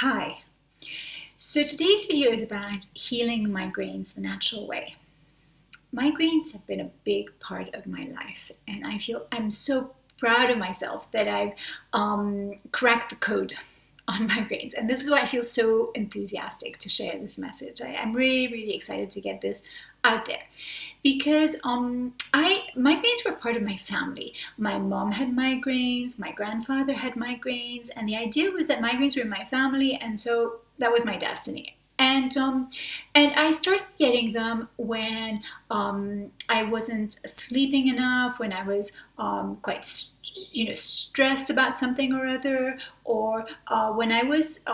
Hi. So today's video is about healing migraines the natural way. Migraines have been a big part of my life, and I feel I'm so proud of myself that I've cracked the code on migraines. And this is why I feel so enthusiastic to share this message. I'm really, really excited to get this out there because migraines were part of my family. My mom had migraines, my grandfather had migraines, and the idea was that migraines were in my family, and so that was my destiny. And I started getting them when I wasn't sleeping enough, when I was quite stressed about something or other, or when I was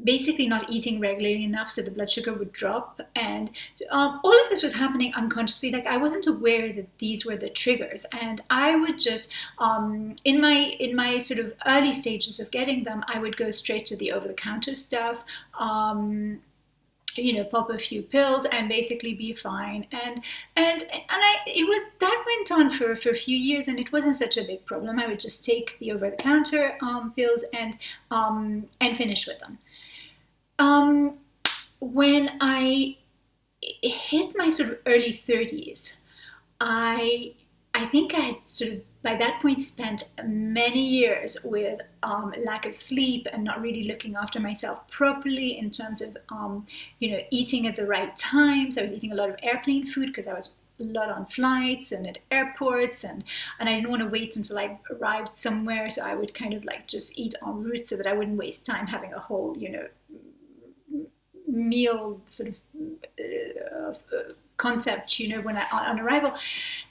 basically not eating regularly enough, so the blood sugar would drop. And all of this was happening unconsciously. Like, I wasn't aware that these were the triggers, and I would just in my sort of early stages of getting them, I would go straight to the over-the-counter stuff, pop a few pills and basically be fine. And it was that went on for a few years, and it wasn't such a big problem. I would just take the over-the-counter pills and finish with them. When I hit my sort of early 30s, I think I had sort of by that point spent many years with lack of sleep and not really looking after myself properly in terms of eating at the right times. I was eating a lot of airplane food because I was a lot on flights and at airports, and I didn't want to wait until I arrived somewhere, so I would kind of like just eat en route so that I wouldn't waste time having a whole meal sort of concept, when on arrival.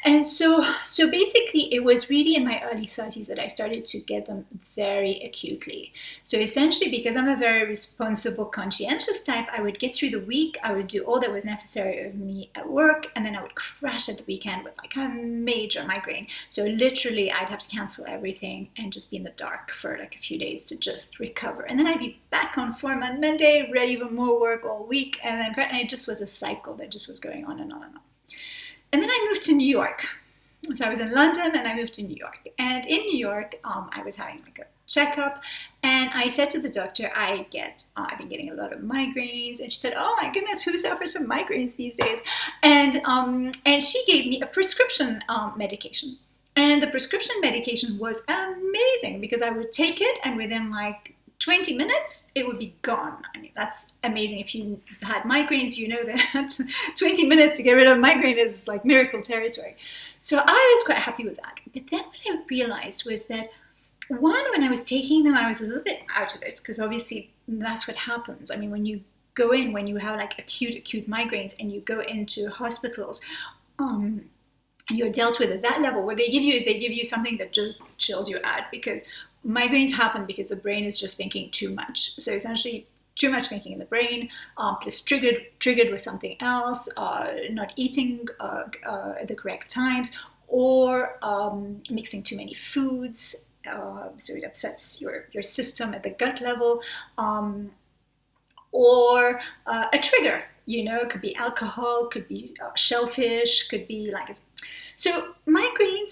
And so basically it was really in my early 30s that I started to get them very acutely. So essentially, because I'm a very responsible, conscientious type, I would get through the week, I would do all that was necessary of me at work, and then I would crash at the weekend with like a major migraine. So literally I'd have to cancel everything and just be in the dark for like a few days to just recover. And then I'd be back on form on Monday, ready for more work all week, and it just was a cycle that just was going on and on and on. And then I moved to New York. So I was in London and I moved to New York. And in New York, I was having like a checkup, and I said to the doctor, I've been getting a lot of migraines. And she said, oh my goodness, who suffers from migraines these days? And she gave me a prescription medication. And the prescription medication was amazing because I would take it, and within like 20 minutes, it would be gone. I mean, that's amazing. If you've had migraines, you know that 20 minutes to get rid of migraine is like miracle territory. So I was quite happy with that. But then what I realized was that, one, when I was taking them, I was a little bit out of it, because obviously that's what happens. I mean, when you have like acute migraines and you go into hospitals, and you're dealt with at that level, what they give you something that just chills you out, because migraines happen because the brain is just thinking too much. So essentially, too much thinking in the brain, plus triggered with something else, not eating at the correct times, or mixing too many foods, so it upsets your system at the gut level, or a trigger. It could be alcohol, could be shellfish, could be like so migraines.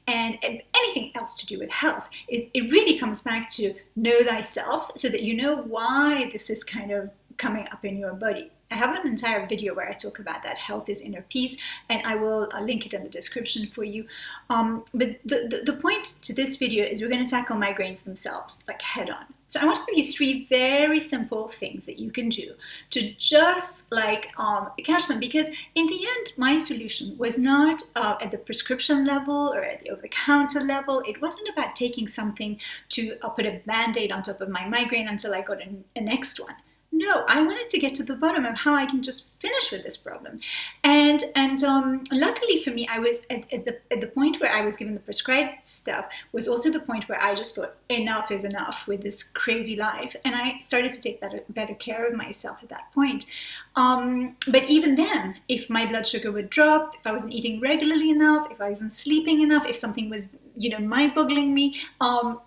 And anything else to do with health, it really comes back to know thyself, so that you know why this is kind of coming up in your body. I have an entire video where I talk about that. Health is inner peace, and I will link it in the description for you. But the point to this video is we're going to tackle migraines themselves, like head on. So I want to give you 3 very simple things that you can do to just like catch them, because in the end, my solution was not at the prescription level or at the over-the-counter level. It wasn't about taking something to put a band-aid on top of my migraine until I got a next one. No, I wanted to get to the bottom of how I can just finish with this problem. And luckily for me, I was at the point where I was given the prescribed stuff was also the point where I just thought enough is enough with this crazy life. And I started to take better care of myself at that point. But even then, if my blood sugar would drop, if I wasn't eating regularly enough, if I wasn't sleeping enough, if something was mind-boggling me,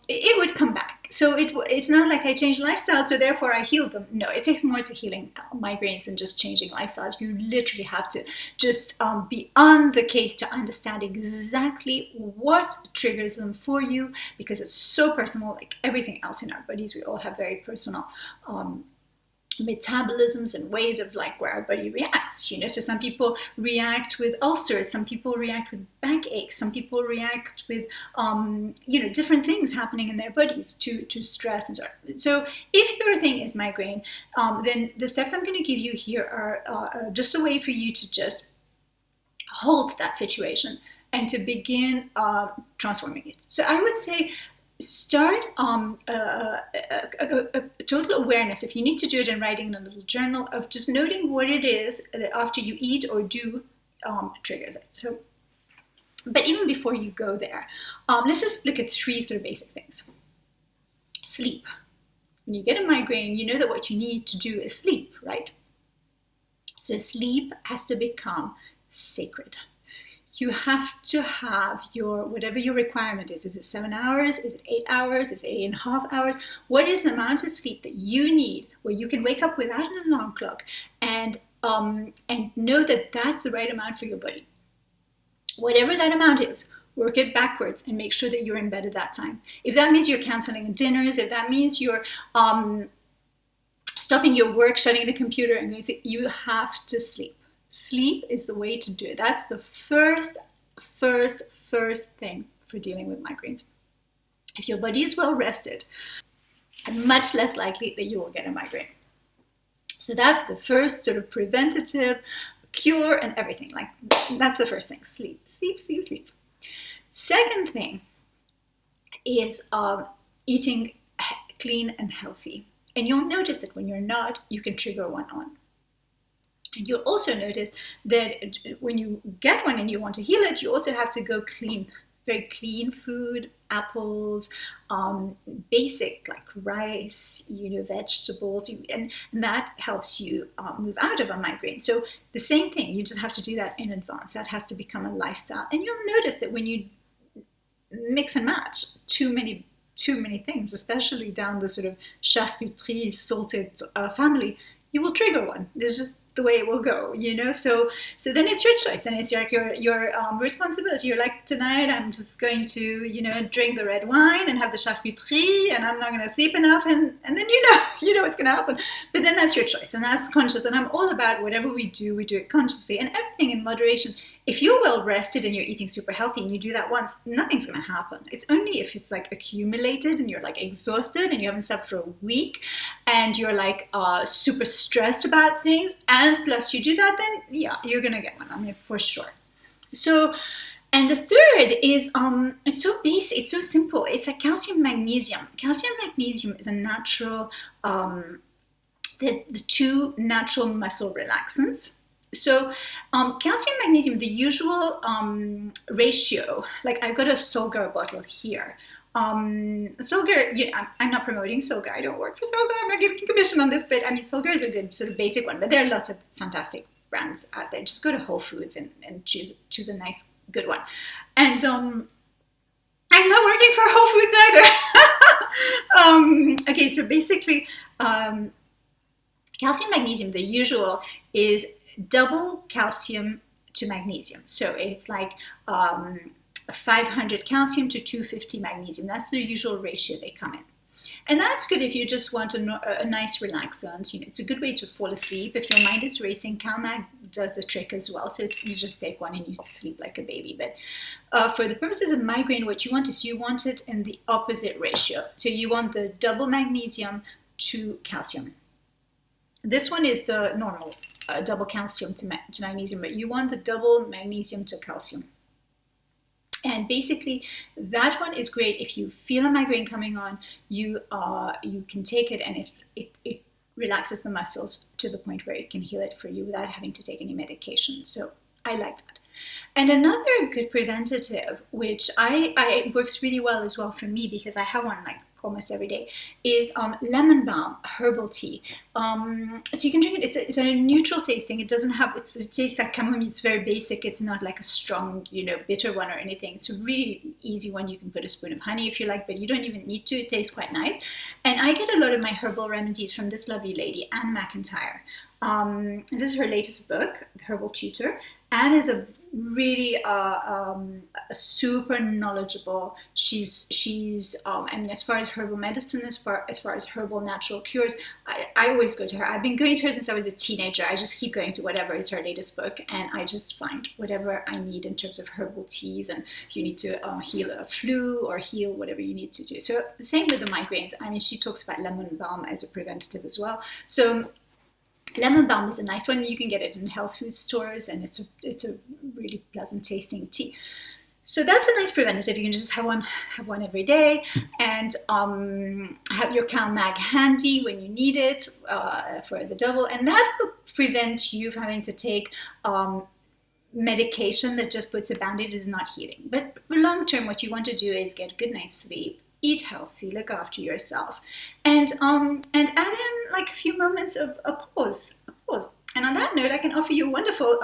it would come back. So it's not like I changed lifestyle, so therefore I healed them. No, it takes more to healing migraines than just changing lifestyles. You literally have to just be on the case to understand exactly what triggers them for you, because it's so personal. Like everything else in our bodies, we all have very personal metabolisms and ways of like where our body reacts, so some people react with ulcers, some people react with backaches, some people react with different things happening in their bodies to stress and so on. So if your thing is migraine, then the steps I'm going to give you here are just a way for you to just hold that situation and to begin transforming it. So I would say start a total awareness, if you need to do it in writing in a little journal, of just noting what it is that after you eat or do triggers it. So, but even before you go there, let's just look at three sort of basic things. Sleep. When you get a migraine, you know that what you need to do is sleep, right? So sleep has to become sacred. You have to have your, whatever your requirement is. Is it 7 hours? Is it 8 hours? Is it 8.5 hours? What is the amount of sleep that you need where you can wake up without an alarm clock and know that that's the right amount for your body? Whatever that amount is, work it backwards and make sure that you're in bed at that time. If that means you're canceling dinners, if that means you're stopping your work, shutting the computer and going to sleep, you have to sleep. Sleep is the way to do it. That's the first thing for dealing with migraines. If your body is well rested, and much less likely that you will get a migraine. So that's the first sort of preventative cure and everything. Like that's the first thing. Sleep, sleep, sleep, sleep. Second thing is eating clean and healthy. And you'll notice that when you're not, you can trigger one on. And you'll also notice that when you get one and you want to heal it, you also have to go clean, very clean food, apples, basic like rice, vegetables, and that helps you move out of a migraine. So the same thing, you just have to do that in advance. That has to become a lifestyle. And you'll notice that when you mix and match too many things, especially down the sort of charcuterie salted family, you will trigger one. There's just the way it will go, So then it's your choice. Then it's like your responsibility. You're like, tonight I'm just going to, drink the red wine and have the charcuterie, and I'm not going to sleep enough, and then you know what's going to happen. But then that's your choice, and that's conscious. And I'm all about whatever we do it consciously, and everything in moderation. If you're well rested and you're eating super healthy and you do that once, nothing's going to happen. It's only if it's like accumulated and you're like exhausted and you haven't slept for a week and you're like super stressed about things, and plus you do that, then yeah, you're going to get one. I mean, for sure. So, and the third is, it's so basic, it's so simple. It's like calcium magnesium. Calcium magnesium is a natural, the two natural muscle relaxants. So calcium magnesium, the usual ratio, like I've got a Solgar bottle here. Solgar, I'm not promoting Solgar. I don't work for Solgar. I'm not giving commission on this, but I mean, Solgar is a good sort of basic one, but there are lots of fantastic brands out there. Just go to Whole Foods and choose a nice, good one. And I'm not working for Whole Foods either. Okay, so basically, calcium magnesium, the usual is double calcium to magnesium. So it's like 500 calcium to 250 magnesium. That's the usual ratio they come in. And that's good if you just want a nice relaxant. It's a good way to fall asleep. If your mind is racing, CalMag does the trick as well. So you just take one and you sleep like a baby. But for the purposes of migraine, what you want is you want it in the opposite ratio. So you want the double magnesium to calcium. This one is the normal double calcium to magnesium, but you want the double magnesium to calcium. And basically, that one is great if you feel a migraine coming on. You can take it, and it relaxes the muscles to the point where it can heal it for you without having to take any medication. So I like that. And another good preventative, which I works really well as well for me, because I have one like almost every day, is lemon balm herbal tea. So you can drink it. It's a neutral tasting. It doesn't have, it tastes like chamomile. It's very basic. It's not like a strong, bitter one or anything. It's a really easy one. You can put a spoon of honey if you like, but you don't even need to. It tastes quite nice. And I get a lot of my herbal remedies from this lovely lady, Anne McIntyre. This is her latest book, The Herbal Tutor. Anne is a really super knowledgeable. She's as far as herbal medicine, as far as herbal natural cures, I always go to her. I've been going to her since I was a teenager. I just keep going to whatever is her latest book, and I just find whatever I need in terms of herbal teas, and if you need to heal a flu or heal whatever you need to do. So the same with the migraines. She talks about lemon balm as a preventative as well. So lemon balm is a nice one. You can get it in health food stores, and it's a really pleasant tasting tea. So that's a nice preventative. You can just have one every day, and have your CalMag handy when you need it for the double, and that will prevent you from having to take medication that just puts a band-aid, is not healing. But for long term, what you want to do is get a good night's sleep, eat healthy, look after yourself, and add in like a few moments of a pause. And on that note, I can offer you a wonderful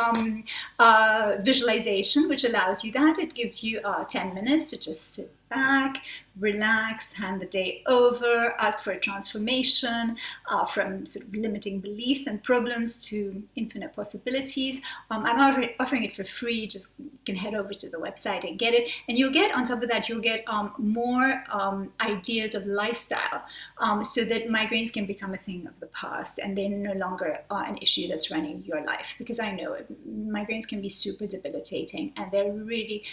visualization, which allows you that. It gives you 10 minutes to just sit back, relax, hand the day over, ask for a transformation from sort of limiting beliefs and problems to infinite possibilities. I'm offering it for free. Just you can head over to the website and get it. And you'll get, on top of that, you'll get more ideas of lifestyle so that migraines can become a thing of the past, and they're no longer an issue that's running your life. Because I know migraines can be super debilitating, and they're really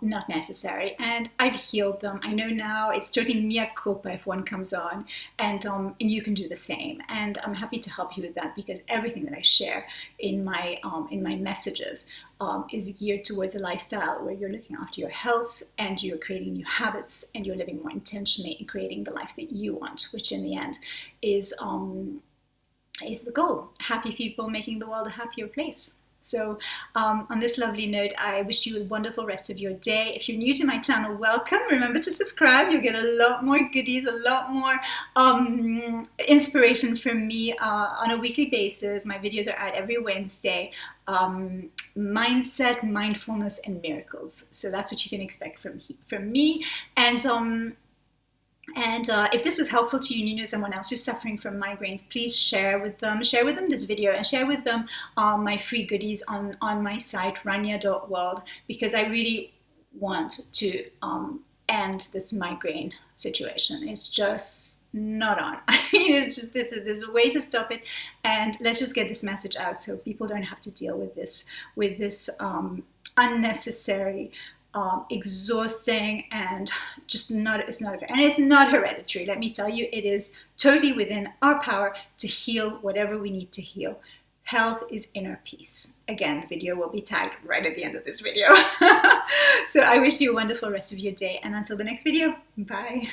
not necessary. And I've healed them. I know now it's totally mea culpa if one comes on, and you can do the same. And I'm happy to help you with that, because everything that I share in my messages is geared towards a lifestyle where you're looking after your health, and you're creating new habits, and you're living more intentionally and creating the life that you want, which in the end is the goal. Happy people making the world a happier place. So on this lovely note, I wish you a wonderful rest of your day. If you're new to my channel, welcome. Remember to subscribe. You'll get a lot more goodies, a lot more inspiration from me on a weekly basis. My videos are out every Wednesday. Mindset, mindfulness, and miracles. So that's what you can expect from me. And if this was helpful to you and you know someone else who's suffering from migraines, please share with them this video, and share with them my free goodies on my site, rania.world, because I really want to end this migraine situation. It's just not on. It's just there's a way to stop it, and let's just get this message out so people don't have to deal with this unnecessary, exhausting, and just it's not hereditary. Let me tell you, it is totally within our power to heal whatever we need to heal. Health is inner peace. Again, the video will be tagged right at the end of this video. So I wish you a wonderful rest of your day, and until the next video, bye.